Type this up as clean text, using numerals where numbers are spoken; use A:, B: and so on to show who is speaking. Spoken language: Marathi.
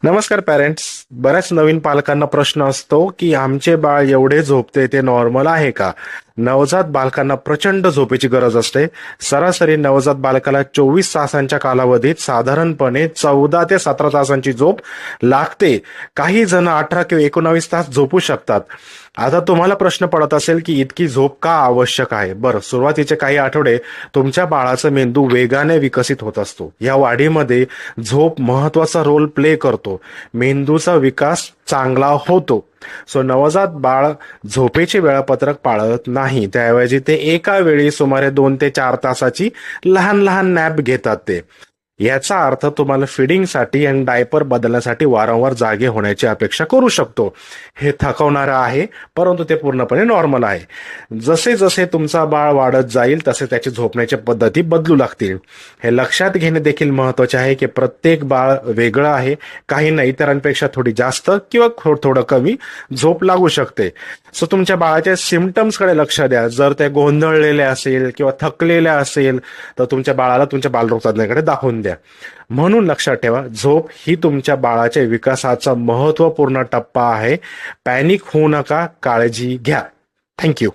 A: नमस्कार पॅरेंट्स. बऱ्याच नवीन पालकांना प्रश्न असतो की आमचे बाळ एवढे झोपते ते नॉर्मल आहे का? नवजात बालकांना प्रचंड झोपेची गरज असते. सरासरी नवजात बालकाला 24 तासांच्या कालावधीत साधारणपणे 14 ते 17 तासांची झोप लागते. काही जण 18 किंवा 19 तास झोपू शकतात. आता तुम्हाला प्रश्न पडत असेल की इतकी झोप का आवश्यक आहे? बरं, सुरुवातीचे काही आठवडे तुमच्या बाळाचा मेंदू वेगाने विकसित होत असतो. या वाढीमध्ये झोप महत्वाचा रोल प्ले करतो. मेंदूचा विकास चांगला होतो. नवजात बाळ झोपेचे वेळापत्रक पाळत नाही. त्याऐवजी ते एका वेळी सुमारे 2 ते 4 तासाची लहान लहान नॅप घेतात. याचा अर्थ तुम्हाला फिडिंगसाठी आणि डायपर बदलण्यासाठी वारंवार जागे होण्याची अपेक्षा करू शकतो. हे थकवणारं आहे, परंतु ते पूर्णपणे नॉर्मल आहे. जसे जसे तुमचा बाळ वाढत जाईल तसे त्याची झोपण्याच्या पद्धती बदलू लागतील. हे लक्षात घेणे देखील महत्वाचे आहे की प्रत्येक बाळ वेगळं आहे. काहींना इतरांपेक्षा थोडी जास्त किंवा थोडं कमी झोप लागू शकते. तुमच्या बाळाच्या सिम्पटम्सकडे लक्ष द्या. जर ते गोंधळलेले असेल किंवा थकलेले असेल तर तुमच्या बाळाला तुमच्या बालरोग तज्ञाकडे दाखवून द्या. म्हणून लक्षात ठेवा, झोप ही तुमच्या बाळाच्या विकासाचा महत्वपूर्ण टप्पा आहे. पॅनिक होऊ नका, काळजी घ्या. थँक्यू.